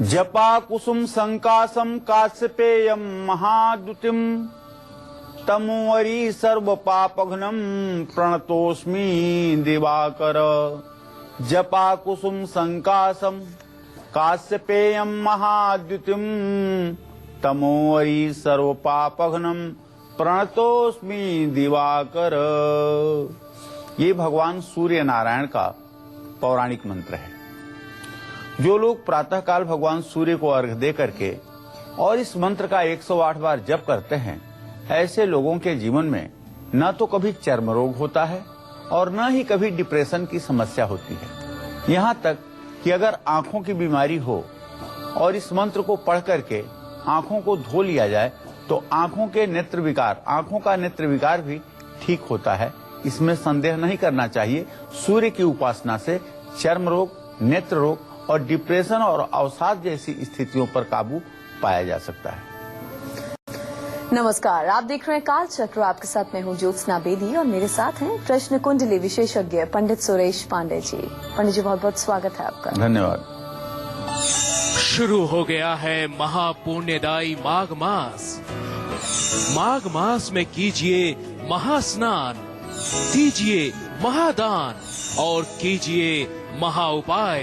जपा कुसुम संकासम काश्यपेयम महाद्युतिम तमोवरी सर्व पापघ्नम प्रणतोस्मि दिवाकर। जपा कुसुम संकासम काश्यपेयम महाद्युतिम तमोवरी सर्व पापघ्नम प्रणतोस्मि दिवाकर। ये भगवान सूर्य नारायण का पौराणिक मंत्र है। जो लोग प्रातःकाल भगवान सूर्य को अर्घ्य दे करके और इस मंत्र का 108 बार जप करते हैं, ऐसे लोगों के जीवन में न तो कभी चर्म रोग होता है और न ही कभी डिप्रेशन की समस्या होती है। यहाँ तक कि अगर आंखों की बीमारी हो और इस मंत्र को पढ़ करके आंखों को धो लिया जाए तो आंखों का नेत्र विकार भी ठीक होता है। इसमें संदेह नहीं करना चाहिए। सूर्य की उपासना से चर्म रोग, नेत्र रोग और डिप्रेशन और अवसाद जैसी स्थितियों पर काबू पाया जा सकता है। नमस्कार, आप देख रहे हैं काल चक्र। आपके साथ मैं हूं ज्योत्सना बेदी और मेरे साथ हैं प्रश्न कुंडली विशेषज्ञ पंडित सुरेश पांडे जी। पंडित जी, बहुत बहुत स्वागत है आपका। धन्यवाद। शुरू हो गया है महापुण्यदायी माघ मास। माघ मास में कीजिए महास्नान, दीजिए महादान और कीजिए महा उपाय।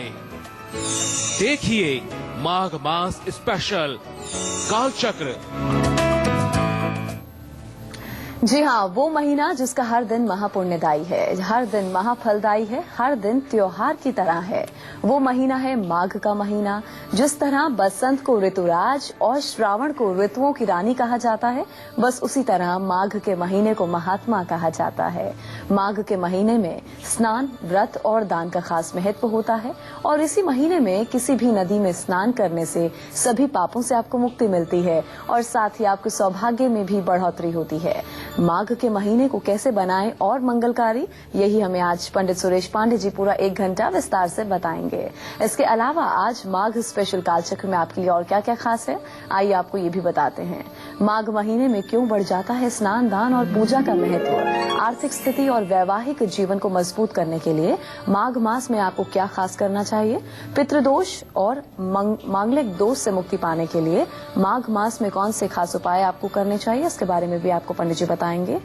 देखिए माघ मास स्पेशल कालचक्र। जी हाँ, वो महीना जिसका हर दिन महापुण्यदायी है, हर दिन महाफलदायी है, हर दिन त्योहार की तरह है। वो महीना है माघ का महीना। जिस तरह बसंत को ऋतुराज और श्रावण को ऋतुओं की रानी कहा जाता है, बस उसी तरह माघ के महीने को महात्मा कहा जाता है। माघ के महीने में स्नान, व्रत और दान का खास महत्व होता है और इसी महीने में किसी भी नदी में स्नान करने से सभी पापों से आपको मुक्ति मिलती है और साथ ही आपके सौभाग्य में भी बढ़ोतरी होती है। माघ के महीने को कैसे बनाएं और मंगलकारी, यही हमें आज पंडित सुरेश पांडे जी पूरा 1 घंटा विस्तार से बताएंगे। इसके अलावा आज माघ स्पेशल कालचक्र में आपके लिए और क्या क्या खास है, आइए आपको ये भी बताते हैं। माघ महीने में क्यों बढ़ जाता है स्नान, दान और पूजा का महत्व। आर्थिक स्थिति और वैवाहिक जीवन को मजबूत करने के लिए माघ मास में आपको क्या खास करना चाहिए। पितृदोष और मांगलिक दोष से मुक्ति पाने के लिए माघ मास में कौन से खास उपाय आपको करने चाहिए, इसके बारे में भी आपको पंडित जी बताएंगे।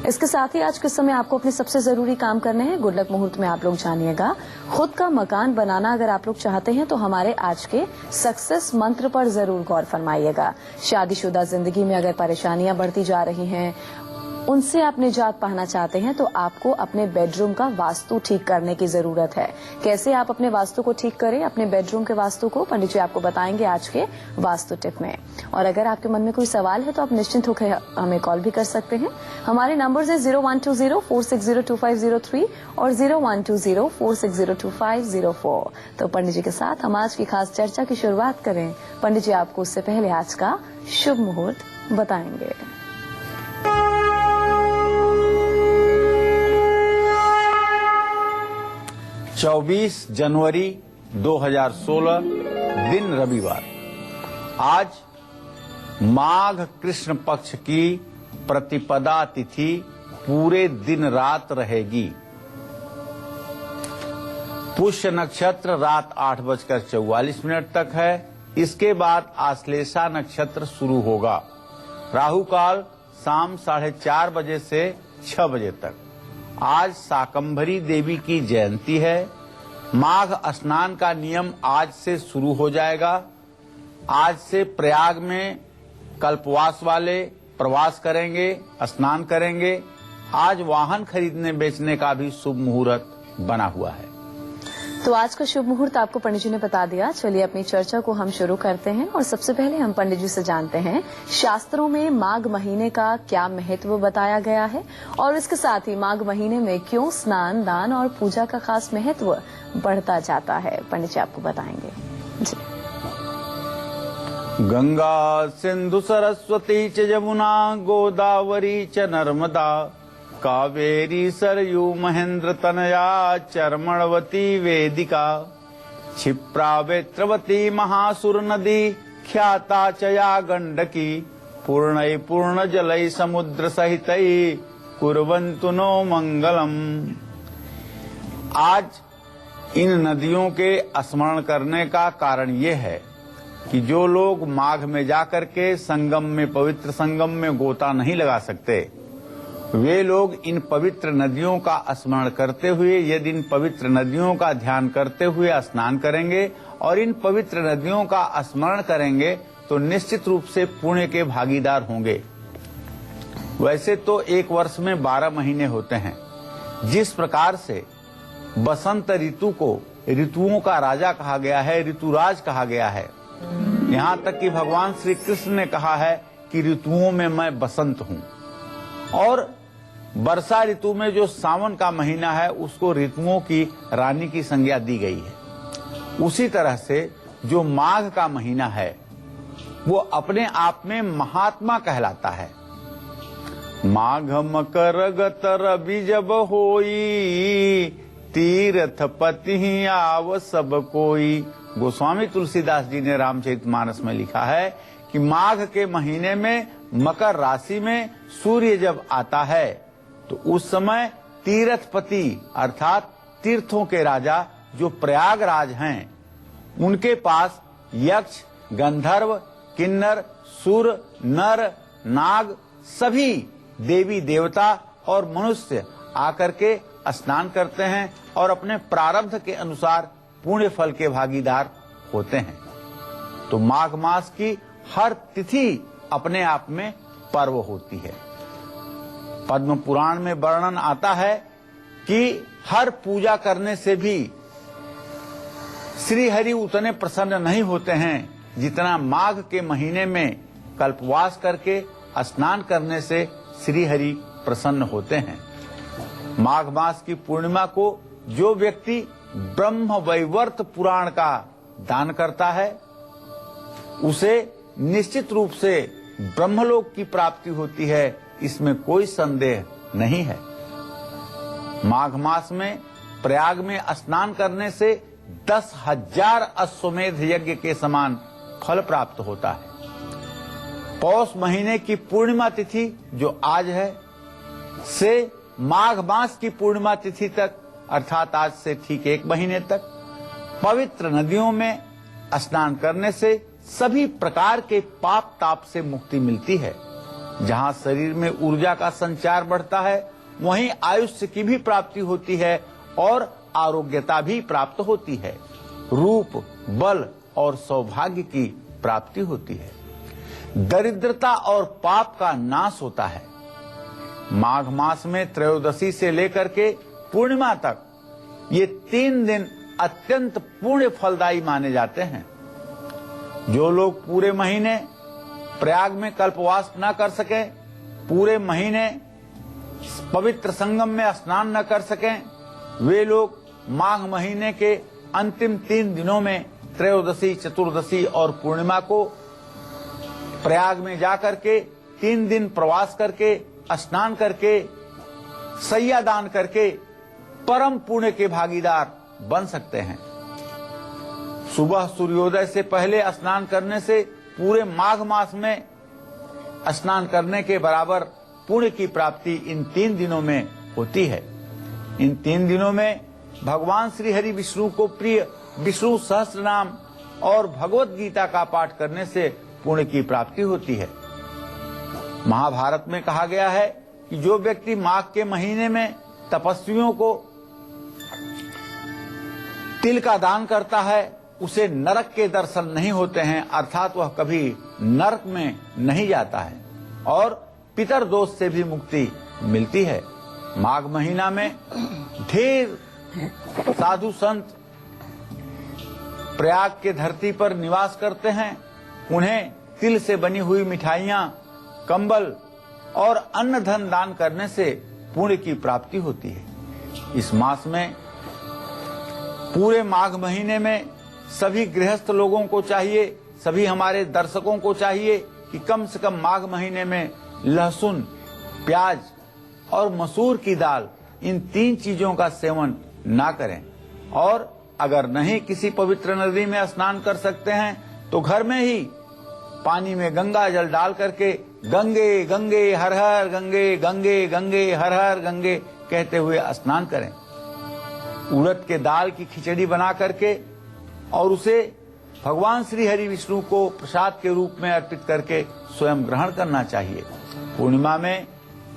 इसके साथ ही आज के समय आपको अपने सबसे जरूरी काम करने हैं। गुड लक मुहूर्त में आप लोग जानिएगा, खुद का मकान बनाना अगर आप लोग चाहते हैं तो हमारे आज के सक्सेस मंत्र पर जरूर गौर फरमाइएगा। शादीशुदा जिंदगी में अगर परेशानियां बढ़ती जा रही हैं, उनसे आप निजात पाना चाहते हैं तो आपको अपने बेडरूम का वास्तु ठीक करने की जरूरत है। कैसे आप अपने वास्तु को ठीक करें, अपने बेडरूम के वास्तु को, पंडित जी आपको बताएंगे आज के वास्तु टिप में। और अगर आपके मन में कोई सवाल है तो आप निश्चिंत होकर हमें कॉल भी कर सकते हैं। हमारे नंबर्स है 0120-460-2503 और 0120-460-2504। तो पंडित जी के साथ हम आज की खास चर्चा की शुरुआत करें। पंडित जी आपको उससे पहले आज का शुभ मुहूर्त बताएंगे। 24 जनवरी 2016 दिन रविवार। आज माघ कृष्ण पक्ष की प्रतिपदा तिथि पूरे दिन रात रहेगी। पुष्य नक्षत्र रात 8:44 तक है। इसके बाद आश्लेषा नक्षत्र शुरू होगा। राहु काल शाम 4:30 बजे से 6 बजे तक। आज शाकंभरी देवी की जयंती है। माघ स्नान का नियम आज से शुरू हो जाएगा। आज से प्रयाग में कल्पवास वाले प्रवास करेंगे, स्नान करेंगे। आज वाहन खरीदने बेचने का भी शुभ मुहूर्त बना हुआ है। तो आज का शुभ मुहूर्त आपको पंडित जी ने बता दिया। चलिए अपनी चर्चा को हम शुरू करते हैं और सबसे पहले हम पंडित जी से जानते हैं शास्त्रों में माघ महीने का क्या महत्व बताया गया है और इसके साथ ही माघ महीने में क्यों स्नान, दान और पूजा का खास महत्व बढ़ता जाता है। पंडित जी आपको बताएंगे जी। गंगा सिंधु सरस्वती च यमुना गोदावरी च नर्मदा कावेरी सरयू महेंद्र तनया चर्मणवती वेदिका क्षिप्रा वेत्रवती महासुर नदी ख्याता चया गंडकी पूर्ण जलय समुद्र सहित कुर्वन्तु नो मंगलम। आज इन नदियों के स्मरण करने का कारण ये है कि जो लोग माघ में जाकर के संगम में, पवित्र संगम में गोता नहीं लगा सकते, वे लोग इन पवित्र नदियों का स्मरण करते हुए, यदि इन पवित्र नदियों का ध्यान करते हुए स्नान करेंगे और इन पवित्र नदियों का स्मरण करेंगे तो निश्चित रूप से पुण्य के भागीदार होंगे। वैसे तो एक वर्ष में 12 महीने होते हैं। जिस प्रकार से बसंत ऋतु को ऋतुओं का राजा कहा गया है, ऋतुराज कहा गया है, यहाँ तक कि भगवान श्री कृष्ण ने कहा है कि ऋतुओं में मैं बसंत हूँ। और वर्षा ऋतु में जो सावन का महीना है उसको ऋतुओं की रानी की संज्ञा दी गई है। उसी तरह से जो माघ का महीना है वो अपने आप में महात्मा कहलाता है। माघ मकर गतर बीजब होई, तीर्थ पति आव सब कोई। गोस्वामी तुलसीदास जी ने रामचरितमानस में लिखा है कि माघ के महीने में मकर राशि में सूर्य जब आता है तो उस समय तीर्थपति अर्थात तीर्थों के राजा जो प्रयागराज हैं, उनके पास यक्ष, गंधर्व, किन्नर, सुर, नर, नाग सभी देवी देवता और मनुष्य आकर के स्नान करते हैं और अपने प्रारब्ध के अनुसार पुण्य फल के भागीदार होते हैं। तो माघ मास की हर तिथि अपने आप में पर्व होती है। पद्म पुराण में वर्णन आता है कि हर पूजा करने से भी श्री हरि उतने प्रसन्न नहीं होते हैं जितना माघ के महीने में कल्पवास करके स्नान करने से श्री हरि प्रसन्न होते हैं। माघ मास की पूर्णिमा को जो व्यक्ति ब्रह्म वैवर्त पुराण का दान करता है उसे निश्चित रूप से ब्रह्मलोक की प्राप्ति होती है, इसमें कोई संदेह नहीं है। माघ मास में प्रयाग में स्नान करने से 10,000 अश्वमेध यज्ञ के समान फल प्राप्त होता है। पौष महीने की पूर्णिमा तिथि जो आज है से माघ मास की पूर्णिमा तिथि तक अर्थात आज से ठीक 1 महीने तक पवित्र नदियों में स्नान करने से सभी प्रकार के पाप ताप से मुक्ति मिलती है। जहाँ शरीर में ऊर्जा का संचार बढ़ता है वहीं आयुष्य की भी प्राप्ति होती है और आरोग्यता भी प्राप्त होती है। रूप, बल और सौभाग्य की प्राप्ति होती है। दरिद्रता और पाप का नाश होता है। माघ मास में त्रयोदशी से लेकर के पूर्णिमा तक ये 3 दिन अत्यंत पुण्य फलदायी माने जाते हैं। जो लोग पूरे महीने प्रयाग में कल्पवास न कर सके, पूरे महीने पवित्र संगम में स्नान न कर सकें, वे लोग माघ महीने के अंतिम 3 दिनों में त्रयोदशी, चतुर्दशी और पूर्णिमा को प्रयाग में जाकर के 3 दिन प्रवास करके, स्नान करके, सैया दान करके परम पुण्य के भागीदार बन सकते हैं। सुबह सूर्योदय से पहले स्नान करने से पूरे माघ मास में स्नान करने के बराबर पुण्य की प्राप्ति इन 3 दिनों में होती है। इन 3 दिनों में भगवान श्री हरि विष्णु को प्रिय विष्णु सहस्त्र नाम और भगवत गीता का पाठ करने से पुण्य की प्राप्ति होती है। महाभारत में कहा गया है कि जो व्यक्ति माघ के महीने में तपस्वियों को तिल का दान करता है उसे नरक के दर्शन नहीं होते हैं, अर्थात वह कभी नरक में नहीं जाता है और पितर दोष से भी मुक्ति मिलती है। माघ महीना में ढेर साधु संत प्रयाग के धरती पर निवास करते हैं। उन्हें तिल से बनी हुई मिठाइयाँ, कंबल और अन्न धन दान करने से पुण्य की प्राप्ति होती है। इस मास में पूरे माघ महीने में सभी गृहस्थ लोगों को चाहिए, सभी हमारे दर्शकों को चाहिए कि कम से कम माघ महीने में लहसुन, प्याज और मसूर की दाल, इन 3 चीजों का सेवन ना करें। और अगर नहीं किसी पवित्र नदी में स्नान कर सकते हैं तो घर में ही पानी में गंगा जल डाल करके गंगे गंगे हर हर गंगे, गंगे गंगे हर हर गंगे कहते हुए स्नान करें। उड़द के दाल की खिचड़ी बना करके और उसे भगवान श्री हरि विष्णु को प्रसाद के रूप में अर्पित करके स्वयं ग्रहण करना चाहिए। पूर्णिमा में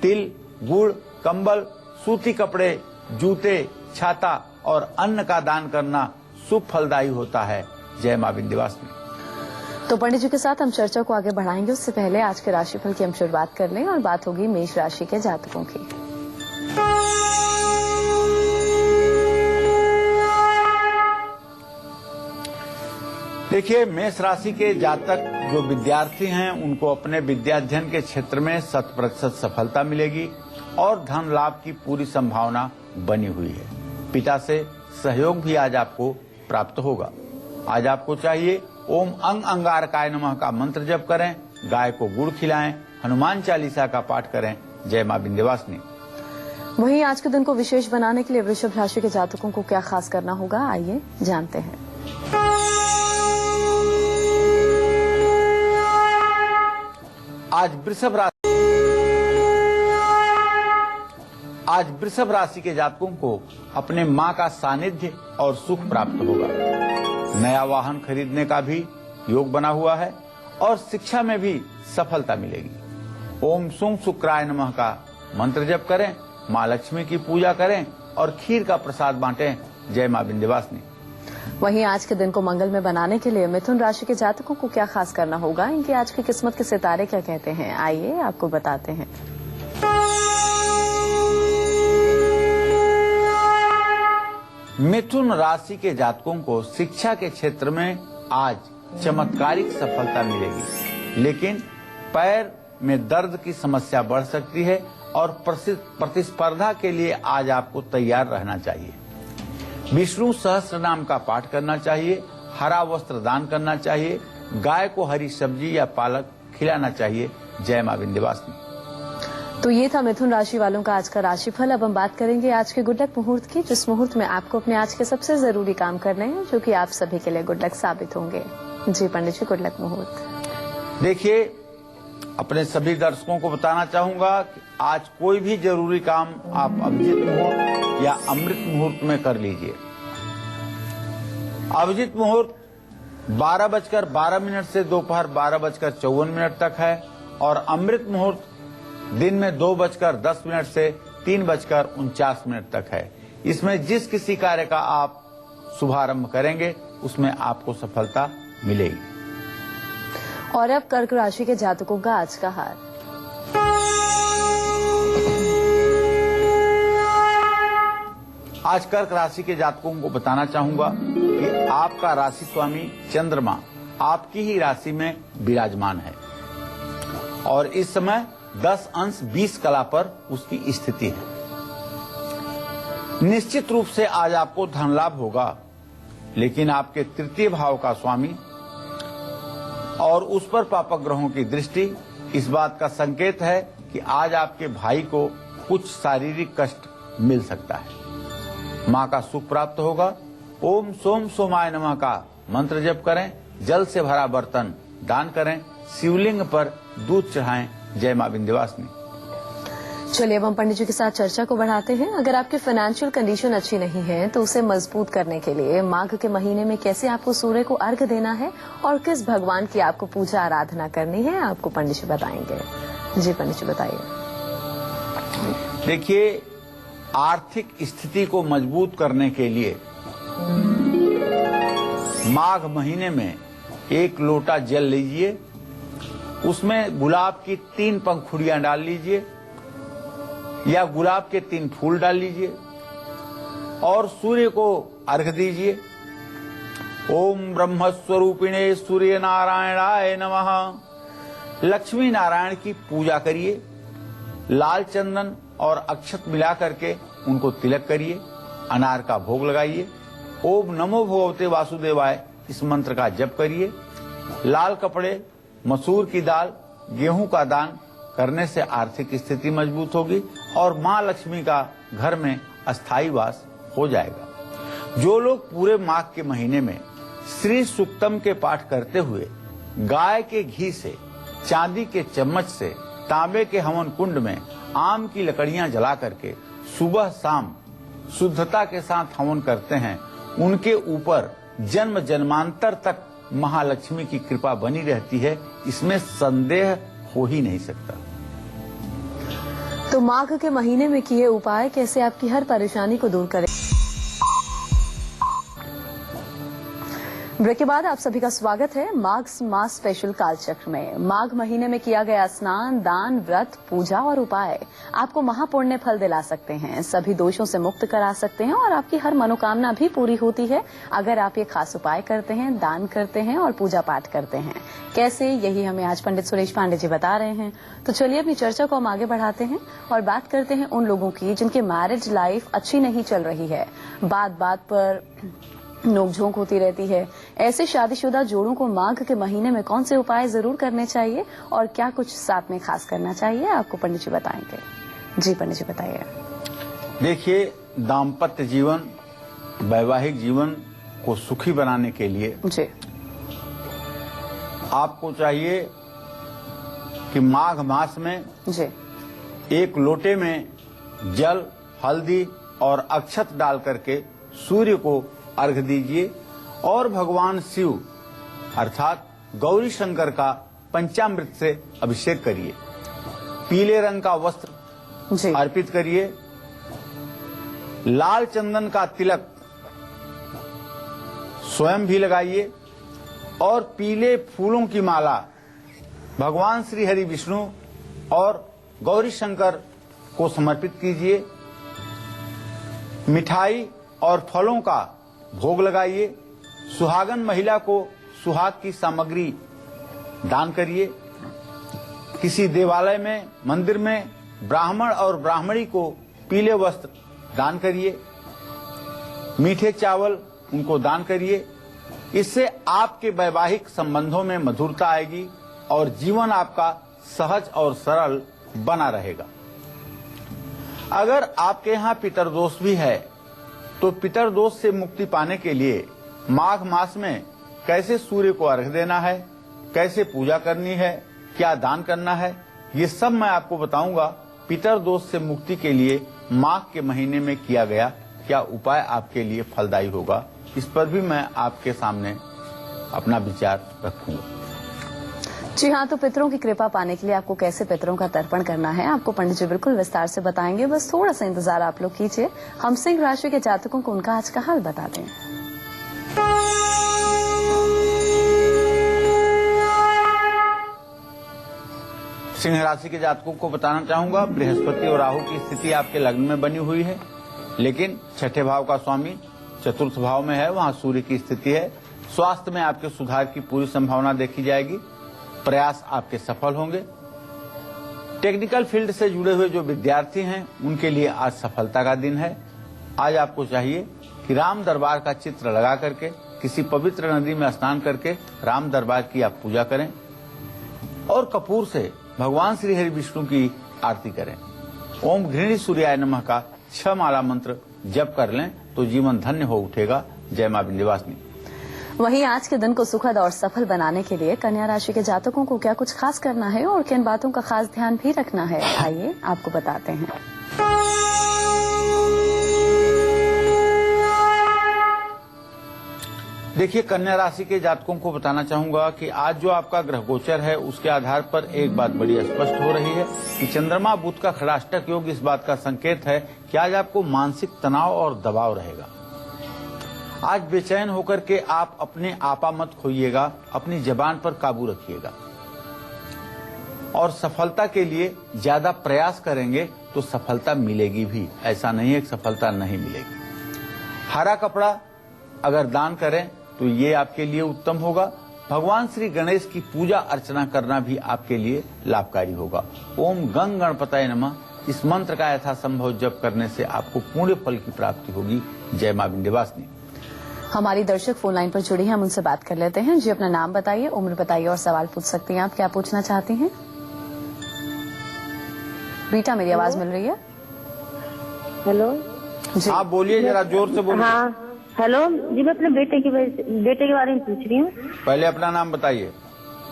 तिल, गुड़, कंबल, सूती कपड़े, जूते, छाता और अन्न का दान करना शुभ फलदायी होता है। जय मां विंध्यवासिनी। तो पंडित जी के साथ हम चर्चा को आगे बढ़ाएंगे, उससे पहले आज के राशिफल की हम शुरुआत कर लें और बात होगी मेष राशि के जातकों की। देखिए, मेष राशि के जातक जो विद्यार्थी हैं उनको अपने विद्याध्ययन के क्षेत्र में 100% सफलता मिलेगी और धन लाभ की पूरी संभावना बनी हुई है। पिता से सहयोग भी आज आपको प्राप्त होगा। आज आपको चाहिए ओम अंग अंगारकाय नमः का मंत्र जप करें, गाय को गुड़ खिलाएं, हनुमान चालीसा का पाठ करें। जय मां विंध्यवासिनी। वहीं आज के दिन को विशेष बनाने के लिए वृषभ राशि के जातकों को क्या खास करना होगा, आइए जानते हैं। आज वृषभ राशि के जातकों को अपने मां का सानिध्य और सुख प्राप्त होगा। नया वाहन खरीदने का भी योग बना हुआ है और शिक्षा में भी सफलता मिलेगी। ओम सुं शुक्राय नमः का मंत्र जप करें, मां लक्ष्मी की पूजा करें और खीर का प्रसाद बांटें। जय मां विंध्यवासिनी। वहीं आज के दिन को मंगल में बनाने के लिए मिथुन राशि के जातकों को क्या खास करना होगा, इनकी आज की किस्मत के सितारे क्या कहते हैं, आइए आपको बताते हैं। मिथुन राशि के जातकों को शिक्षा के क्षेत्र में आज चमत्कारिक सफलता मिलेगी, लेकिन पैर में दर्द की समस्या बढ़ सकती है और प्रतिस्पर्धा के लिए आज आपको तैयार रहना चाहिए। विष्णु सहस्त्र नाम का पाठ करना चाहिए, हरा वस्त्र दान करना चाहिए, गाय को हरी सब्जी या पालक खिलाना चाहिए। जय मां विंध्यवासिनी। तो ये था मिथुन राशि वालों का आज का राशिफल। अब हम बात करेंगे आज के गुड लक मुहूर्त की, जिस मुहूर्त में आपको अपने आज के सबसे जरूरी काम करने हैं, जो कि आप सभी के लिए गुड लक साबित होंगे। जी पंडित जी, गुड लक मुहूर्त। देखिए, अपने सभी दर्शकों को बताना चाहूंगा कि आज कोई भी जरूरी काम आप अभिजीत मुहूर्त या अमृत मुहूर्त में कर लीजिए। अभिजीत मुहूर्त 12:12 से दोपहर 12:54 तक है और अमृत मुहूर्त दिन में 2:10 से 3:49 तक है। इसमें जिस किसी कार्य का आप शुभारंभ करेंगे उसमें आपको सफलता मिलेगी। और अब कर्क राशि के जातकों का आज का हाल। आज कर्क राशि के जातकों को बताना चाहूंगा कि आपका राशि स्वामी चंद्रमा आपकी ही राशि में विराजमान है और इस समय 10 अंश 20 कला पर उसकी स्थिति है। निश्चित रूप से आज आपको धन लाभ होगा, लेकिन आपके तृतीय भाव का स्वामी और उस पर पापक ग्रहों की दृष्टि इस बात का संकेत है कि आज आपके भाई को कुछ शारीरिक कष्ट मिल सकता है। मां का सुख प्राप्त होगा। ओम सोम सोमाय नमः का मंत्र जप करें, जल से भरा बर्तन दान करें, शिवलिंग पर दूध चढ़ाएं। जय मां विंध्यवासिनी। चलिए अब हम पंडित जी के साथ चर्चा को बढ़ाते हैं। अगर आपकी फाइनेंशियल कंडीशन अच्छी नहीं है तो उसे मजबूत करने के लिए माघ के महीने में कैसे आपको सूर्य को अर्घ देना है और किस भगवान की आपको पूजा आराधना करनी है, आपको पंडित जी बताएंगे। जी पंडित जी बताइए। देखिए, आर्थिक स्थिति को मजबूत करने के लिए माघ महीने में 1 लोटा जल लीजिए, उसमें गुलाब की 3 पंखुड़ियां डाल लीजिए या गुलाब के 3 फूल डाल लीजिए और सूर्य को अर्घ दीजिए। ओम ब्रह्म स्वरूपिणे सूर्य नारायणाय नमः। लक्ष्मी नारायण की पूजा करिए, लाल चंदन और अक्षत मिला करके उनको तिलक करिए, अनार का भोग लगाइए। ओम नमो भगवते वासुदेवाय इस मंत्र का जप करिए। लाल कपड़े, मसूर की दाल, गेहूं का दान करने से आर्थिक स्थिति मजबूत होगी और मां लक्ष्मी का घर में अस्थायी वास हो जाएगा। जो लोग पूरे माघ के महीने में श्री सूक्तम के पाठ करते हुए गाय के घी से, चांदी के चम्मच से, तांबे के हवन कुंड में आम की लकड़ियां जला करके सुबह शाम शुद्धता के साथ हवन करते हैं, उनके ऊपर जन्म जन्मांतर तक महालक्ष्मी की कृपा बनी रहती है, इसमें संदेह हो ही नहीं सकता। तो माघ के महीने में किए उपाय कैसे आपकी हर परेशानी को दूर करें। ब्रेक के बाद आप सभी का स्वागत है माघ मास स्पेशल कालचक्र में। माघ महीने में किया गया स्नान, दान, व्रत, पूजा और उपाय आपको महापुण्य फल दिला सकते हैं, सभी दोषों से मुक्त करा सकते हैं और आपकी हर मनोकामना भी पूरी होती है अगर आप ये खास उपाय करते हैं, दान करते हैं और पूजा पाठ करते हैं। कैसे, यही हमें आज पंडित सुरेश पांडे जी बता रहे हैं। तो चलिए अपनी चर्चा को हम आगे बढ़ाते हैं और बात करते हैं उन लोगों की जिनकी मैरिज लाइफ अच्छी नहीं चल रही है, बात बात पर नोकझोंक होती रहती है। ऐसे शादीशुदा जोड़ों को माघ के महीने में कौन से उपाय जरूर करने चाहिए और क्या कुछ साथ में खास करना चाहिए, आपको पंडित जी बताएंगे। जी पंडित जी बताइए। देखिए, दाम्पत्य जीवन, वैवाहिक जीवन को सुखी बनाने के लिए जी आपको चाहिए कि माघ मास में जी एक लोटे में जल, हल्दी और अक्षत डाल करके सूर्य को अर्घ दीजिए और भगवान शिव अर्थात गौरी शंकर का पंचामृत से अभिषेक करिए। पीले रंग का वस्त्र जी अर्पित करिए। लाल चंदन का तिलक स्वयं भी लगाइए और पीले फूलों की माला भगवान श्री हरि विष्णु और गौरी शंकर को समर्पित कीजिए। मिठाई और फलों का भोग लगाइए। सुहागन महिला को सुहाग की सामग्री दान करिए। किसी देवालय में, मंदिर में ब्राह्मण और ब्राह्मणी को पीले वस्त्र दान करिए। मीठे चावल उनको दान करिए। इससे आपके वैवाहिक संबंधों में मधुरता आएगी और जीवन आपका सहज और सरल बना रहेगा। अगर आपके यहाँ पितरदोष भी है तो पितरदोष से मुक्ति पाने के लिए माघ मास में कैसे सूर्य को अर्घ्य देना है, कैसे पूजा करनी है, क्या दान करना है, ये सब मैं आपको बताऊंगा। पितरदोष से मुक्ति के लिए माघ के महीने में किया गया क्या उपाय आपके लिए फलदायी होगा, इस पर भी मैं आपके सामने अपना विचार रखूंगा। जी हाँ, तो पितरों की कृपा पाने के लिए आपको कैसे पितरों का तर्पण करना है आपको पंडित जी बिल्कुल विस्तार से बताएंगे। बस थोड़ा सा इंतजार आप लोग कीजिए। हम सिंह राशि के जातकों को उनका आज का हाल बताते हैं। सिंह राशि के जातकों को बताना चाहूंगा, बृहस्पति और राहु की स्थिति आपके लग्न में बनी हुई है, लेकिन छठे भाव का स्वामी चतुर्थ भाव में है, वहां सूर्य की स्थिति है। स्वास्थ्य में आपके सुधार की पूरी संभावना देखी जाएगी। प्रयास आपके सफल होंगे। टेक्निकल फील्ड से जुड़े हुए जो विद्यार्थी हैं उनके लिए आज सफलता का दिन है। आज आपको चाहिए कि राम दरबार का चित्र लगा करके किसी पवित्र नदी में स्नान करके राम दरबार की आप पूजा करें और कपूर से भगवान श्री हरि विष्णु की आरती करें। ओम घृणी सूर्याय नमः का 6 माला मंत्र जप कर लें तो जीवन धन्य हो उठेगा। जय मां विंध्यवासिनी। वहीं आज के दिन को सुखद और सफल बनाने के लिए कन्या राशि के जातकों को क्या कुछ खास करना है और किन बातों का खास ध्यान भी रखना है, आइए आपको बताते हैं। देखिए, कन्या राशि के जातकों को बताना चाहूंगा कि आज जो आपका ग्रह गोचर है उसके आधार पर एक बात बड़ी स्पष्ट हो रही है कि चंद्रमा बुध का खड़ाष्टक योग इस बात का संकेत है कि आज आपको मानसिक तनाव और दबाव रहेगा। आज बेचैन होकर के आप अपने आपा मत खोइएगा, अपनी जबान पर काबू रखिएगा और सफलता के लिए ज्यादा प्रयास करेंगे तो सफलता मिलेगी भी, ऐसा नहीं है कि सफलता नहीं मिलेगी। हरा कपड़ा अगर दान करें तो ये आपके लिए उत्तम होगा। भगवान श्री गणेश की पूजा अर्चना करना भी आपके लिए लाभकारी होगा। ओम गंग गणपतये नमः, इस मंत्र का यथासंभव जप करने से आपको पूर्ण फल की प्राप्ति होगी। जय मां विंध्यवासिनी। हमारी दर्शक फोन लाइन पर जुड़ी हैं, हम उनसे बात कर लेते हैं। जी, अपना नाम बताइए, उम्र बताइए और सवाल पूछ सकती हैं। आप क्या पूछना चाहती हैं? बेटा, मेरी आवाज मिल रही है? हेलो जी, आप बोलिए, जरा जोर से बोलिए। हाँ हेलो जी, मैं अपने बेटे के बारे में पूछ रही हूँ। पहले अपना नाम बताइए।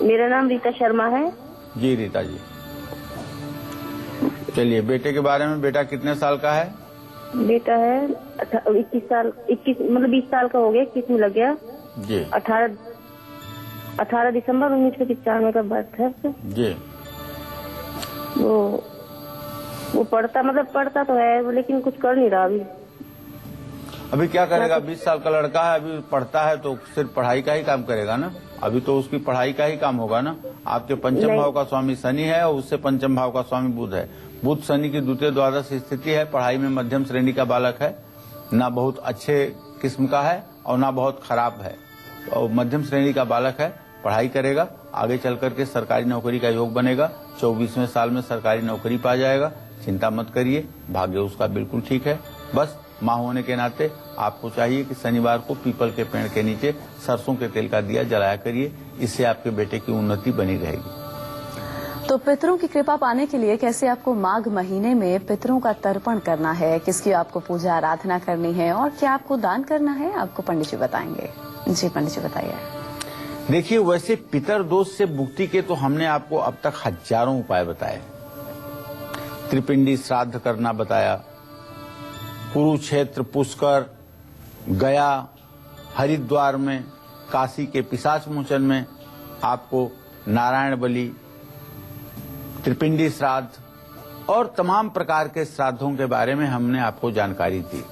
मेरा नाम रीता शर्मा है। जी रीता जी, चलिए बेटे के बारे में। बेटा कितने साल का है? बेटा है 21 साल, 21 मतलब 20 साल का हो गया, 21 में लग गया। जी। 18 18 दिसंबर 1995 का बर्थ है उसका। जी। वो पढ़ता तो है वो, लेकिन कुछ कर नहीं रहा अभी। अभी क्या करेगा? 20 साल का लड़का है, अभी पढ़ता है तो सिर्फ पढ़ाई का ही काम करेगा ना। अभी तो उसकी पढ़ाई का ही काम होगा ना। आपके पंचम भाव का स्वामी शनि है और उससे पंचम भाव का स्वामी बुध है। बुध शनि की द्वितीय द्वादश स्थिति है। पढ़ाई में मध्यम श्रेणी का बालक है, ना बहुत अच्छे किस्म का है और ना बहुत खराब है, और मध्यम श्रेणी का बालक है। पढ़ाई करेगा, आगे चल करके सरकारी नौकरी का योग बनेगा। 24वें साल में सरकारी नौकरी पा जाएगा। चिंता मत करिए, भाग्य उसका बिल्कुल ठीक है। बस माँ होने के नाते आपको चाहिए कि शनिवार को पीपल के पेड़ के नीचे सरसों के तेल का दिया जलाया करिए। इससे आपके बेटे की उन्नति बनी रहेगी। तो पितरों की कृपा पाने के लिए कैसे आपको माघ महीने में पितरों का तर्पण करना है, किसकी आपको पूजा आराधना करनी है और क्या आपको दान करना है, आपको पंडित जी बताएंगे। जी पंडित जी बताइए। देखिए, वैसे पितर दोष से मुक्ति के तो हमने आपको अब तक हजारों उपाय बताए। त्रिपिंडी श्राद्ध करना बताया, कुरुक्षेत्र, पुष्कर, गया, हरिद्वार में, काशी के पिशाच मोचन में आपको नारायण बलि, त्रिपिंडी श्राद्ध और तमाम प्रकार के श्राद्धों के बारे में हमने आपको जानकारी दी।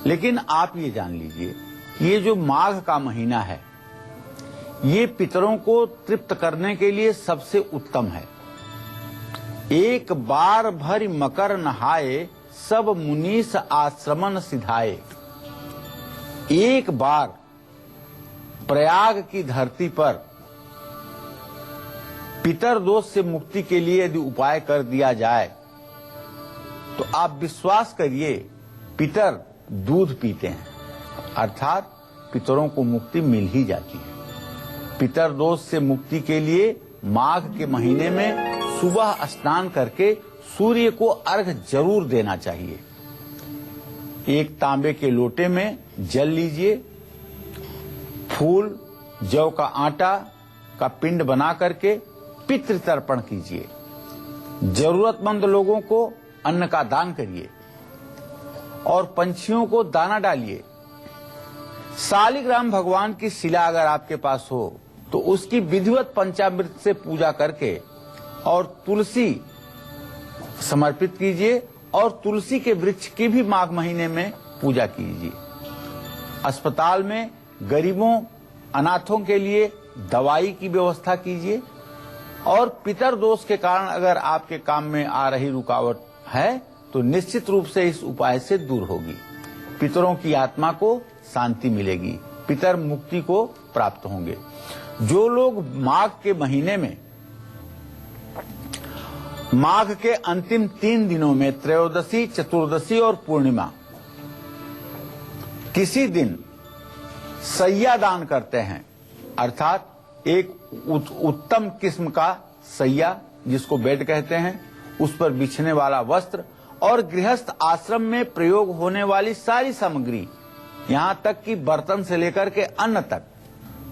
लेकिन आप ये जान लीजिए, ये जो माघ का महीना है, ये पितरों को तृप्त करने के लिए सबसे उत्तम है। एक बार भर मकर नहाए, सब मुनीस आश्रमन सिधाए। एक बार प्रयाग की धरती पर पितर दोष से मुक्ति के लिए यदि उपाय कर दिया जाए तो आप विश्वास करिए, पितर दूध पीते हैं, अर्थात पितरों को मुक्ति मिल ही जाती है। पितर दोष से मुक्ति के लिए माघ के महीने में सुबह स्नान करके सूर्य को अर्घ जरूर देना चाहिए। एक तांबे के लोटे में जल लीजिए, फूल, जौ का आटा का पिंड बना करके पितृ तर्पण कीजिए। जरूरतमंद लोगों को अन्न का दान करिए और पंछियों को दाना डालिए। शालिग्राम भगवान की शिला अगर आपके पास हो तो उसकी विधिवत पंचामृत से पूजा करके और तुलसी समर्पित कीजिए और तुलसी के वृक्ष की भी माघ महीने में पूजा कीजिए। अस्पताल में गरीबों, अनाथों के लिए दवाई की व्यवस्था कीजिए और पितर दोष के कारण अगर आपके काम में आ रही रुकावट है तो निश्चित रूप से इस उपाय से दूर होगी। पितरों की आत्मा को शांति मिलेगी, पितर मुक्ति को प्राप्त होंगे। जो लोग माघ के महीने में, माघ के अंतिम 3 दिनों में त्रयोदशी, चतुर्दशी और पूर्णिमा किसी दिन सैया दान करते हैं, अर्थात एक उत्तम किस्म का सैया जिसको बेड कहते हैं, उस पर बिछने वाला वस्त्र और गृहस्थ आश्रम में प्रयोग होने वाली सारी सामग्री, यहां तक कि बर्तन से लेकर के अन्न तक,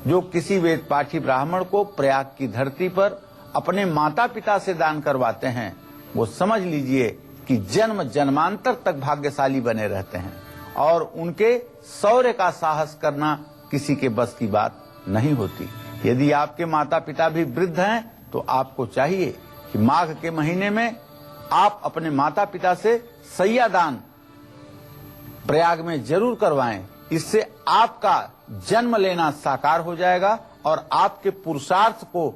जो किसी वेद पाठी ब्राह्मण को प्रयाग की धरती पर अपने माता पिता से दान करवाते हैं, वो समझ लीजिए कि जन्म जन्मांतर तक भाग्यशाली बने रहते हैं और उनके शौर्य का साहस करना किसी के बस की बात नहीं होती। यदि आपके माता पिता भी वृद्ध हैं तो आपको चाहिए कि माघ के महीने में आप अपने माता पिता से सैया दान प्रयाग में जरूर करवाएं। इससे आपका जन्म लेना साकार हो जाएगा और आपके पुरुषार्थ को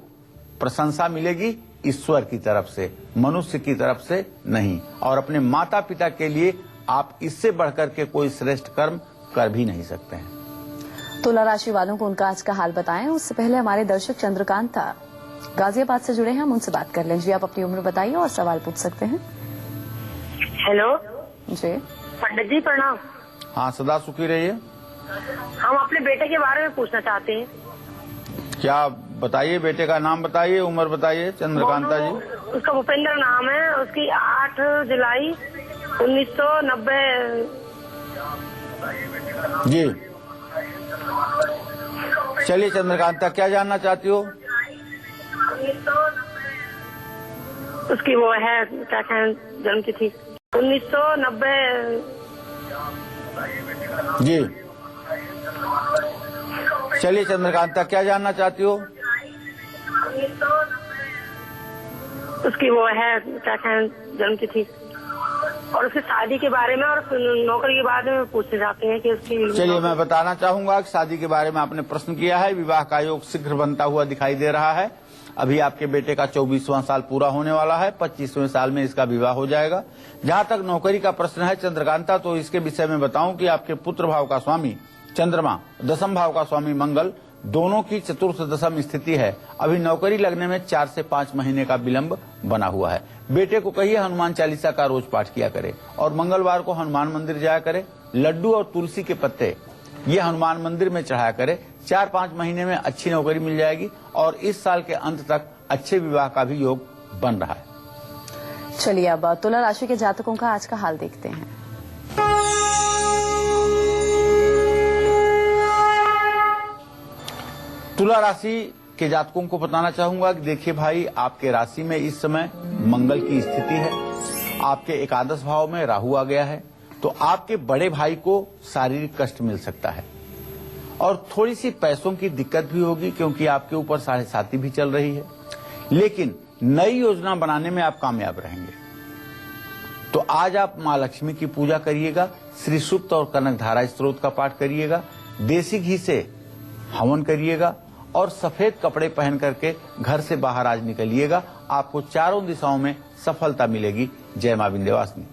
प्रशंसा मिलेगी ईश्वर की तरफ से, मनुष्य की तरफ से नहीं। और अपने माता पिता के लिए आप इससे बढ़कर के कोई श्रेष्ठ कर्म कर भी नहीं सकते हैं। तुला राशि वालों को उनका आज का हाल बताएं। उससे पहले हमारे दर्शक चंद्रकांता गाजियाबाद से जुड़े हैं, हम उनसे बात कर लें। जी, आप अपनी उम्र बताइए और सवाल पूछ सकते हैं। हेलो जी पंडित जी, प्रणाम। हाँ, सदा सुखी रहिए। हम अपने बेटे के बारे में पूछना चाहते हैं। क्या बताइए, बेटे का नाम बताइए, उम्र बताइए। चंद्रकांता जी, उसका भूपेंद्र नाम है, उसकी 8 जुलाई 1990। जी चलिए चंद्रकांता, क्या जानना चाहती हो? उसकी वो है, क्या कहें, जन्म तिथि 1990। जी चलिए चंद्रकांता, क्या जानना चाहती हो? उसकी वो है क्या कहें जन्मतिथि और उसकी शादी के बारे में और नौकरी के बारे में पूछना चाहते हैं कि उसकी। चलिए मैं बताना चाहूंगा कि शादी के बारे में आपने प्रश्न किया है। विवाह का योग शीघ्र बनता हुआ दिखाई दे रहा है। अभी आपके बेटे का 24वां साल पूरा होने वाला है, 25वें साल में इसका विवाह हो जाएगा। जहां तक नौकरी का प्रश्न है चंद्रकांता, तो इसके विषय में बताऊं कि आपके पुत्र भाव का स्वामी चंद्रमा, दशम भाव का स्वामी मंगल, दोनों की चतुर्थ दशम स्थिति है। अभी नौकरी लगने में 4 से 5 महीने का विलंब बना हुआ है। बेटे को कहिए हनुमान चालीसा का रोज पाठ किया करे और मंगलवार को हनुमान मंदिर जाया करे। लड्डू और तुलसी के पत्ते ये हनुमान मंदिर में चढ़ाया करे। 4-5 महीने में अच्छी नौकरी मिल जाएगी और इस साल के अंत तक अच्छे विवाह का भी योग बन रहा है। चलिए अब तुला राशि के जातकों का आज का हाल देखते हैं। तुला राशि के जातकों को बताना चाहूंगा कि देखिए भाई, आपके राशि में इस समय मंगल की स्थिति है। आपके एकादश भाव में राहु आ गया है, तो आपके बड़े भाई को शारीरिक कष्ट मिल सकता है और थोड़ी सी पैसों की दिक्कत भी होगी, क्योंकि आपके ऊपर 7.5 भी चल रही है। लेकिन नई योजना बनाने में आप कामयाब रहेंगे। तो आज आप माँ लक्ष्मी की पूजा करिएगा, श्री सूक्त और कनक धारा स्त्रोत का पाठ करिएगा, देसी घी से हवन करिएगा और सफेद कपड़े पहन करके घर से बाहर आज निकलिएगा। आपको चारों दिशाओं में सफलता मिलेगी। जय मां विंध्यवासिनी।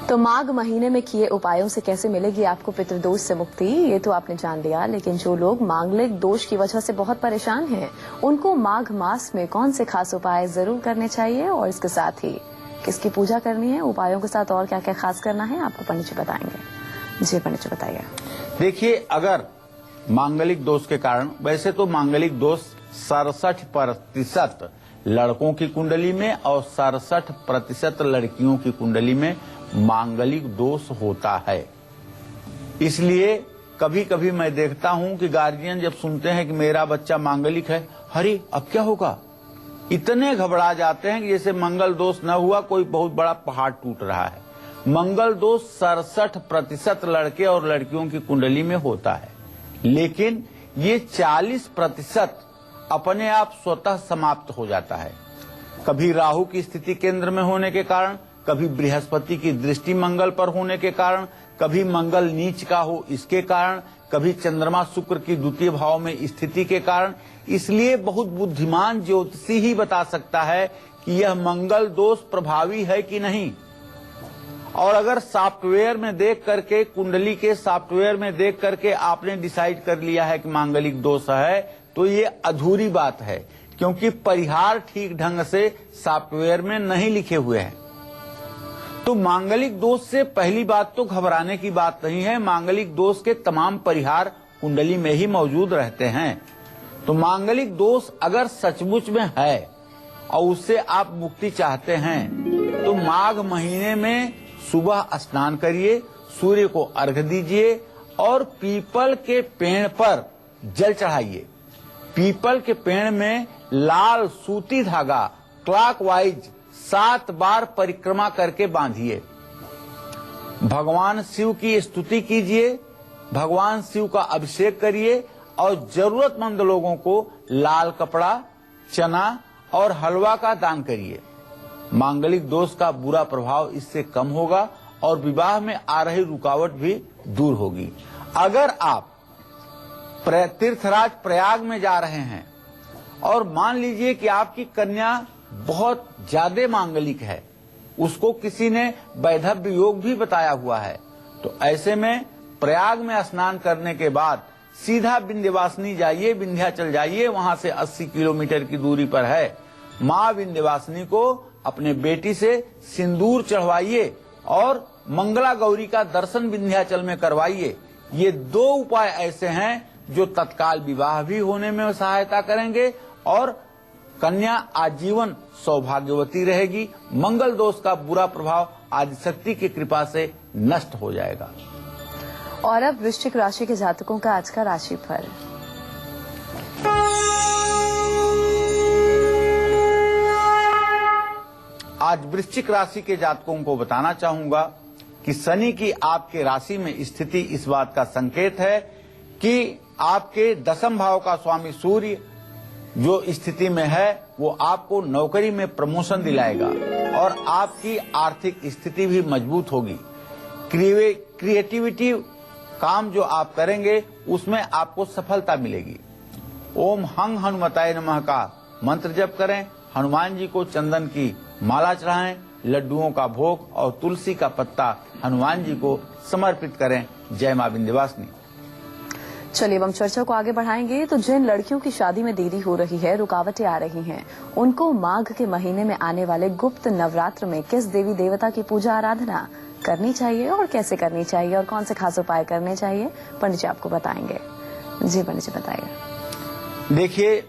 तो माघ महीने में किए उपायों से कैसे मिलेगी आपको पितृदोष से मुक्ति, ये तो आपने जान लिया। लेकिन जो लोग मांगलिक दोष की वजह से बहुत परेशान हैं, उनको माघ मास में कौन से खास उपाय जरूर करने चाहिए और इसके साथ ही किसकी पूजा करनी है, उपायों के साथ और क्या क्या खास करना है, आपको पंडित जी बताएंगे। जी पंडित जी बताइए। देखिए, अगर मांगलिक दोष के कारण, वैसे तो मांगलिक दोष 67% लड़कों की कुंडली में और 67% लड़कियों की कुंडली में मांगलिक दोष होता है। इसलिए कभी कभी मैं देखता हूं कि गार्जियन जब सुनते हैं कि मेरा बच्चा मांगलिक है, अरे अब क्या होगा, इतने घबरा जाते हैं कि जैसे मंगल दोष न हुआ कोई बहुत बड़ा पहाड़ टूट रहा है। मंगल दोष 67% लड़के और लड़कियों की कुंडली में होता है, लेकिन ये 40% अपने आप स्वतः समाप्त हो जाता है। कभी राहु की स्थिति केंद्र में होने के कारण, कभी बृहस्पति की दृष्टि मंगल पर होने के कारण, कभी मंगल नीच का हो इसके कारण, कभी चंद्रमा शुक्र की द्वितीय भाव में स्थिति के कारण। इसलिए बहुत बुद्धिमान ज्योतिषी ही बता सकता है कि यह मंगल दोष प्रभावी है कि नहीं। और अगर सॉफ्टवेयर में देख करके, कुंडली के सॉफ्टवेयर में देख करके आपने डिसाइड कर लिया है कि मांगलिक दोष है, तो ये अधूरी बात है, क्योंकि परिहार ठीक ढंग से सॉफ्टवेयर में नहीं लिखे हुए हैं। तो मांगलिक दोष से पहली बात तो घबराने की बात नहीं है। मांगलिक दोष के तमाम परिहार कुंडली में ही मौजूद रहते हैं। तो मांगलिक दोष अगर सचमुच में है और उससे आप मुक्ति चाहते हैं, तो माघ महीने में सुबह स्नान करिए, सूर्य को अर्घ्य दीजिए और पीपल के पेड़ पर जल चढ़ाइए। पीपल के पेड़ में लाल सूती धागा क्लॉकवाइज 7 बार परिक्रमा करके बांधिए। भगवान शिव की स्तुति कीजिए, भगवान शिव का अभिषेक करिए और जरूरतमंद लोगों को लाल कपड़ा, चना और हलवा का दान करिए। मांगलिक दोष का बुरा प्रभाव इससे कम होगा और विवाह में आ रही रुकावट भी दूर होगी। अगर आप तीर्थराज प्रयाग में जा रहे हैं और मान लीजिए कि आपकी कन्या बहुत ज्यादा मांगलिक है, उसको किसी ने वैधव्य योग भी बताया हुआ है, तो ऐसे में प्रयाग में स्नान करने के बाद सीधा विंध्यवासिनी जाइए, विंध्याचल जाइए। वहां से 80 किलोमीटर की दूरी पर है। माँ विंध्यवासिनी को अपने बेटी से सिंदूर चढ़वाइए और मंगला गौरी का दर्शन विंध्याचल में करवाइए। ये 2 उपाय ऐसे हैं जो तत्काल विवाह भी होने में सहायता करेंगे और कन्या आजीवन सौभाग्यवती रहेगी। मंगल दोष का बुरा प्रभाव आदिशक्ति की कृपा से नष्ट हो जाएगा। और अब वृश्चिक राशि के जातकों का आज का राशिफल। आज वृश्चिक राशि के जातकों को बताना चाहूंगा कि शनि की आपके राशि में स्थिति इस बात का संकेत है कि आपके दशम भाव का स्वामी सूर्य जो स्थिति में है वो आपको नौकरी में प्रमोशन दिलाएगा और आपकी आर्थिक स्थिति भी मजबूत होगी। क्रिएटिविटी काम जो आप करेंगे उसमें आपको सफलता मिलेगी। ओम हंग हनुमताय नमः का मंत्र जप करें, हनुमान जी को चंदन की माला चढ़ाएं, लड्डुओं का भोग और तुलसी का पत्ता हनुमान जी को समर्पित करें। जय मां विंध्यवासिनी। चलिए अब हम चर्चा को आगे बढ़ाएंगे। तो जिन लड़कियों की शादी में देरी हो रही है, रुकावटें आ रही हैं, उनको माघ के महीने में आने वाले गुप्त नवरात्र में किस देवी देवता की पूजा आराधना करनी चाहिए और कैसे करनी चाहिए और कौन से खास उपाय करने चाहिए, पंडित जी आपको बताएंगे। जी पंडित जी बताइए। देखिए,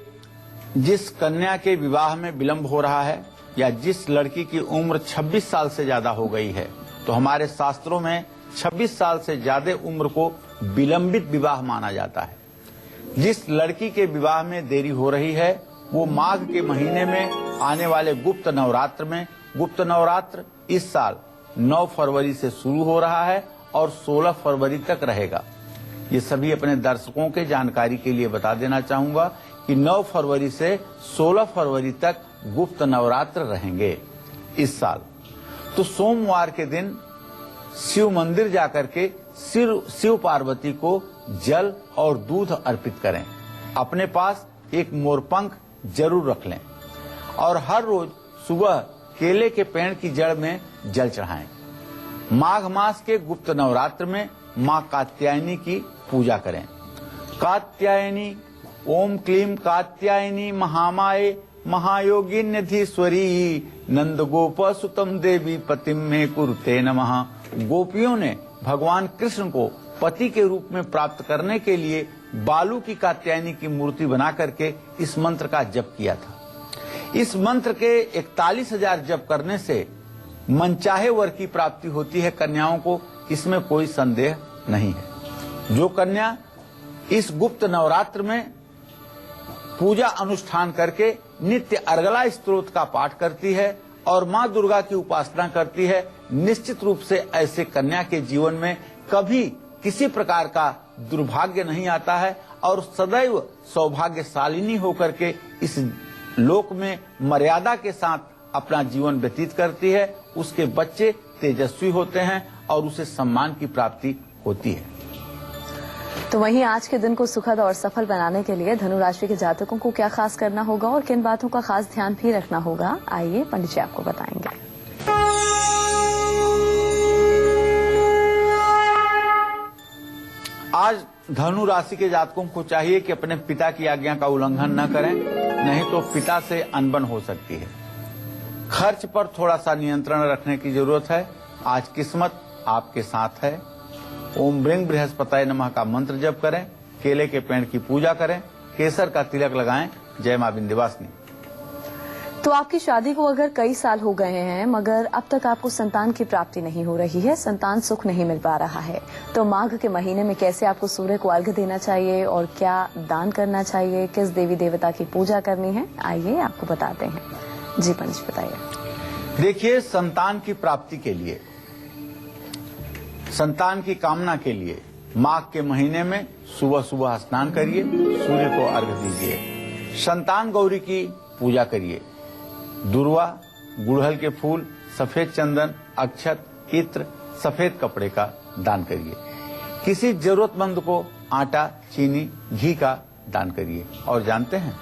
जिस कन्या के विवाह में विलंब हो रहा है या जिस लड़की की उम्र 26 साल से ज्यादा हो गई है, तो हमारे शास्त्रों में 26 साल से ज्यादा उम्र को विलंबित विवाह माना जाता है। जिस लड़की के विवाह में देरी हो रही है वो माघ के महीने में आने वाले गुप्त नवरात्र में, गुप्त नवरात्र इस साल 9 फरवरी से शुरू हो रहा है और 16 फरवरी तक रहेगा। ये सभी अपने दर्शकों के जानकारी के लिए बता देना चाहूंगा कि 9 फरवरी से 16 फरवरी तक गुप्त नवरात्र रहेंगे इस साल। तो सोमवार के दिन शिव मंदिर जाकर के शिव पार्वती को जल और दूध अर्पित करें। अपने पास एक मोरपंख जरूर रख लें और हर रोज सुबह केले के पेड़ की जड़ में जल चढ़ाएं। माघ मास के गुप्त नवरात्र में मां कात्यायनी की पूजा करें। कात्यायनी ओम क्लीम कात्यायनी महामाये महायोगिन्यधीश्वरी नंद गोप सुतम देवी पतिम में कुरुते नमः। गोपियों ने भगवान कृष्ण को पति के रूप में प्राप्त करने के लिए बालू की कात्यायनी की मूर्ति बना करके इस मंत्र का जप किया था। इस मंत्र के 41,000 जप करने से मनचाहे वर की प्राप्ति होती है कन्याओं को, इसमें कोई संदेह नहीं है। जो कन्या इस गुप्त नवरात्र में पूजा अनुष्ठान करके नित्य अर्गला स्तोत्र का पाठ करती है और मां दुर्गा की उपासना करती है, निश्चित रूप से ऐसे कन्या के जीवन में कभी किसी प्रकार का दुर्भाग्य नहीं आता है और सदैव सौभाग्यशालिनी होकर के इस लोक में मर्यादा के साथ अपना जीवन व्यतीत करती है। उसके बच्चे तेजस्वी होते हैं और उसे सम्मान की प्राप्ति होती है। तो वहीं आज के दिन को सुखद और सफल बनाने के लिए धनु राशि के जातकों को क्या खास करना होगा और किन बातों का खास ध्यान भी रखना होगा, आइए पंडित जी आपको बताएंगे। आज धनु राशि के जातकों को चाहिए कि अपने पिता की आज्ञा का उल्लंघन न करें, नहीं तो पिता से अनबन हो सकती है। खर्च पर थोड़ा सा नियंत्रण रखने की जरूरत है। आज किस्मत आपके साथ है। ओम ब्रिंग बृहस्पताय नमः का मंत्र जप करें, केले के पेड़ की पूजा करें, केसर का तिलक लगाएं। जय मां विंध्यवासिनी। तो आपकी शादी को अगर कई साल हो गए हैं मगर अब तक आपको संतान की प्राप्ति नहीं हो रही है, संतान सुख नहीं मिल पा रहा है, तो माघ के महीने में कैसे आपको सूर्य को अर्घ्य देना चाहिए और क्या दान करना चाहिए, किस देवी देवता की पूजा करनी है, आइए आपको बताते हैं। जी पंडित बताइए। देखिए, संतान की प्राप्ति के लिए, संतान की कामना के लिए माघ के महीने में सुबह सुबह स्नान करिए, सूर्य को अर्घ्य दीजिए, संतान गौरी की पूजा करिए, दुर्वा, गुड़हल के फूल, सफेद चंदन, अक्षत, इत्र, सफेद कपड़े का दान करिए। किसी जरूरतमंद को आटा, चीनी, घी का दान करिए। और जानते हैं,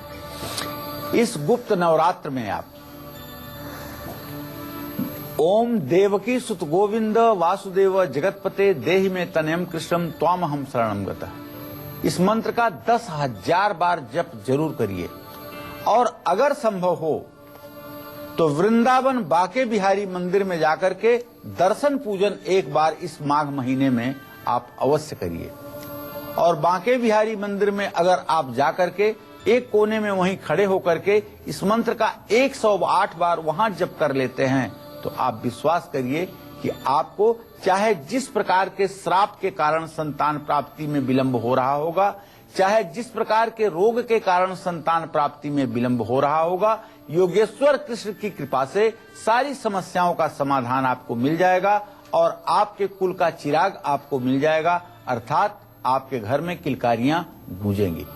इस गुप्त नवरात्र में आप ओम देवकी सुत गोविंद वासुदेव जगतपते देहि में तनयम कृष्णम त्वामहम शरणम गतः, इस मंत्र का 10,000 बार जप जरूर करिए। और अगर संभव हो तो वृंदावन बाके बिहारी मंदिर में जाकर के दर्शन पूजन एक बार इस माघ महीने में आप अवश्य करिए। और बाके बिहारी मंदिर में अगर आप जाकर के एक कोने में वहीं खड़े होकर के इस मंत्र का 108 बार वहां जप कर लेते हैं तो आप विश्वास करिए कि आपको चाहे जिस प्रकार के श्राप के कारण संतान प्राप्ति में विलंब हो रहा होगा, चाहे जिस प्रकार के रोग के कारण संतान प्राप्ति में विलंब हो रहा होगा, योगेश्वर कृष्ण की कृपा से सारी समस्याओं का समाधान आपको मिल जाएगा और आपके कुल का चिराग आपको मिल जाएगा, अर्थात आपके घर में किलकारियां गूंजेंगी।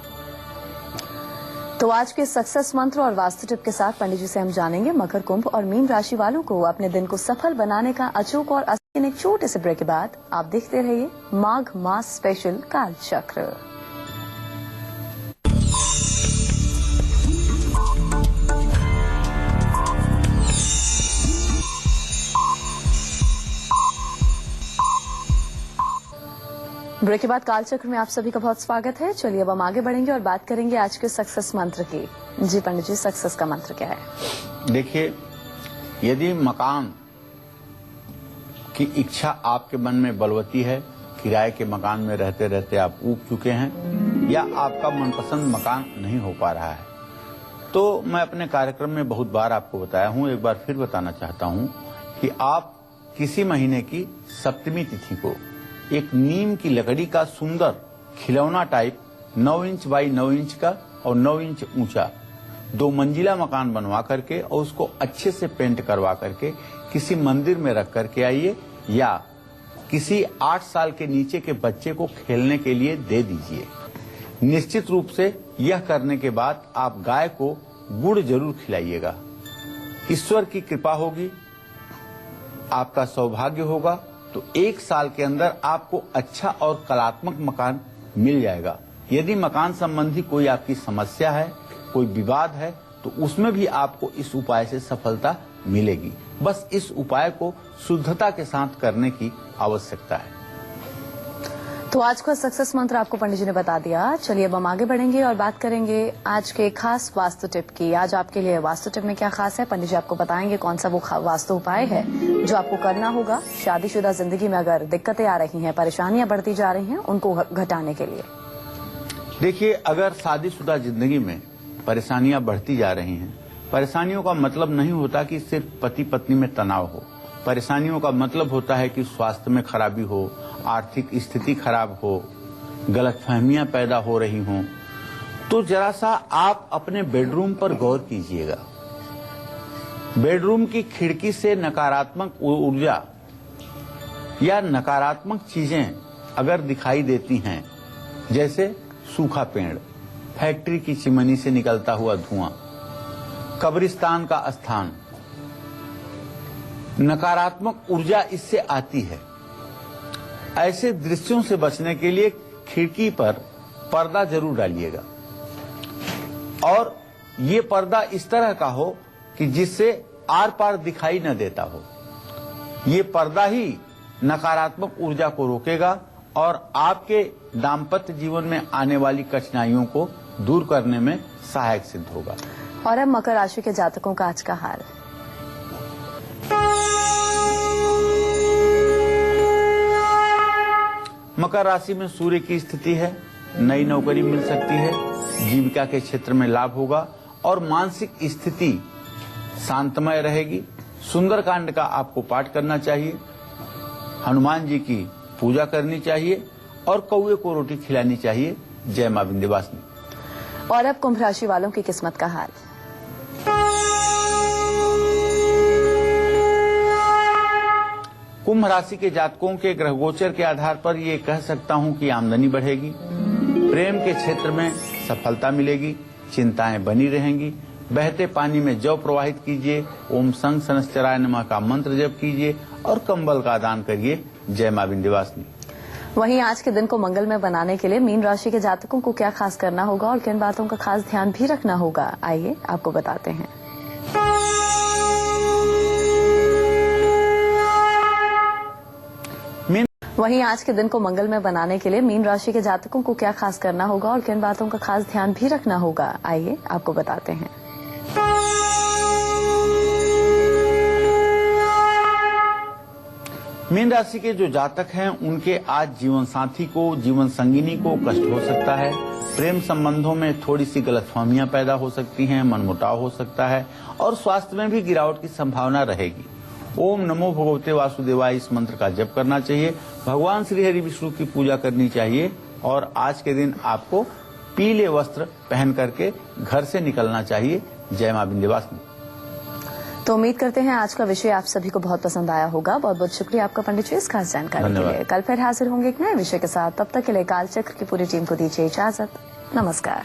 तो आज के सक्सेस मंत्र और वास्तु टिप के साथ पंडित जी से हम जानेंगे मकर, कुंभ और मीन राशि वालों को अपने दिन को सफल बनाने का अचूक और असली एक छोटे से ब्रेक के बाद आप देखते रहिए माघ मास स्पेशल काल चक्र। ब्रेक के बाद कालचक्र में आप सभी का बहुत स्वागत है। चलिए अब हम आगे बढ़ेंगे और बात करेंगे आज के सक्सेस मंत्र की। जी पंडित जी, सक्सेस का मंत्र क्या है? देखिए, यदि मकान की इच्छा आपके मन में बलवती है, किराए के मकान में रहते रहते आप ऊब चुके हैं या आपका मनपसंद मकान नहीं हो पा रहा है, तो मैं अपने कार्यक्रम में बहुत बार आपको बताया हूं, एक बार फिर बताना चाहता हूं कि आप किसी महीने की सप्तमी तिथि को एक नीम की लकड़ी का सुंदर खिलौना टाइप 9 इंच बाई 9 इंच का और 9 इंच ऊंचा 2 मंजिला मकान बनवा करके और उसको अच्छे से पेंट करवा करके किसी मंदिर में रख करके आइए या किसी 8 साल के नीचे के बच्चे को खेलने के लिए दे दीजिए। निश्चित रूप से यह करने के बाद आप गाय को गुड़ जरूर खिलाइएगा। ईश्वर की कृपा होगी, आपका सौभाग्य होगा, तो 1 साल के अंदर आपको अच्छा और कलात्मक मकान मिल जाएगा। यदि मकान संबंधी कोई आपकी समस्या है, कोई विवाद है, तो उसमें भी आपको इस उपाय से सफलता मिलेगी। बस इस उपाय को शुद्धता के साथ करने की आवश्यकता है। तो आज का सक्सेस मंत्र आपको पंडित जी ने बता दिया। चलिए अब हम आगे बढ़ेंगे और बात करेंगे आज के खास वास्तु टिप की। आज आपके लिए वास्तु टिप में क्या खास है, पंडित जी आपको बताएंगे कौन सा वो वास्तु उपाय है जो आपको करना होगा शादीशुदा जिंदगी में अगर दिक्कतें आ रही हैं, परेशानियां बढ़ती जा रही हैं, उनको घटाने के लिए। देखिए, अगर शादीशुदा जिंदगी में परेशानियां बढ़ती जा रही हैं, परेशानियों का मतलब नहीं होता कि सिर्फ पति पत्नी में तनाव हो। परेशानियों का मतलब होता है कि स्वास्थ्य में खराबी हो, आर्थिक स्थिति खराब हो, गलतफहमियां पैदा हो रही हों, तो जरा सा आप अपने बेडरूम पर गौर कीजिएगा। बेडरूम की खिड़की से नकारात्मक ऊर्जा या नकारात्मक चीजें अगर दिखाई देती हैं, जैसे सूखा पेड़, फैक्ट्री की चिमनी से निकलता हुआ धुआं, कब्रिस्तान का स्थान, नकारात्मक ऊर्जा इससे आती है। ऐसे दृश्यों से बचने के लिए खिड़की पर पर्दा जरूर डालिएगा और ये पर्दा इस तरह का हो कि जिससे आर पार दिखाई न देता हो। ये पर्दा ही नकारात्मक ऊर्जा को रोकेगा और आपके दाम्पत्य जीवन में आने वाली कठिनाइयों को दूर करने में सहायक सिद्ध होगा। और अब मकर राशि के जातकों का आज का हाल। मकर राशि में सूर्य की स्थिति है, नई नौकरी मिल सकती है, जीविका के क्षेत्र में लाभ होगा और मानसिक स्थिति शांतमय रहेगी। सुंदरकांड का आपको पाठ करना चाहिए, हनुमान जी की पूजा करनी चाहिए और कौवे को रोटी खिलानी चाहिए। जय मां विंध्यवासिनी। और अब कुंभ राशि वालों की किस्मत का हाल। कुंभ राशि के जातकों के ग्रह गोचर के आधार पर ये कह सकता हूं कि आमदनी बढ़ेगी, प्रेम के क्षेत्र में सफलता मिलेगी, चिंताएं बनी रहेंगी। बहते पानी में जौ प्रवाहित कीजिए, ओम संग सनश्चराय नमः का मंत्र जप कीजिए और कंबल का दान करिए। जय मां विंध्यवासिनी। वहीं आज के दिन को मंगलमय बनाने के लिए मीन राशि के जातकों को क्या खास करना होगा और किन बातों का खास ध्यान भी रखना होगा, आइए आपको बताते हैं। वहीं आज के दिन को मंगलमय बनाने के लिए मीन राशि के जातकों को क्या खास करना होगा और किन बातों का खास ध्यान भी रखना होगा, आइए आपको बताते हैं। मीन राशि के जो जातक हैं उनके आज जीवन साथी को, जीवन संगिनी को कष्ट हो सकता है। प्रेम संबंधों में थोड़ी सी गलतफहमियां पैदा हो सकती हैं, मनमुटाव हो सकता है और स्वास्थ्य में भी गिरावट की संभावना रहेगी। ओम नमो भगवते वासुदेवाय इस मंत्र का जप करना चाहिए। भगवान श्री हरि विष्णु की पूजा करनी चाहिए और आज के दिन आपको पीले वस्त्र पहन करके घर से निकलना चाहिए। जय मां विंध्यवासिनी। तो उम्मीद करते हैं आज का विषय आप सभी को बहुत पसंद आया होगा। बहुत बहुत शुक्रिया आपका पंडित जी इस खास जानकारी के लिए। कल फिर हाजिर होंगे एक नए विषय के साथ। तब तक के लिए कालचक्र की पूरी टीम को दीजिए इजाजत। नमस्कार।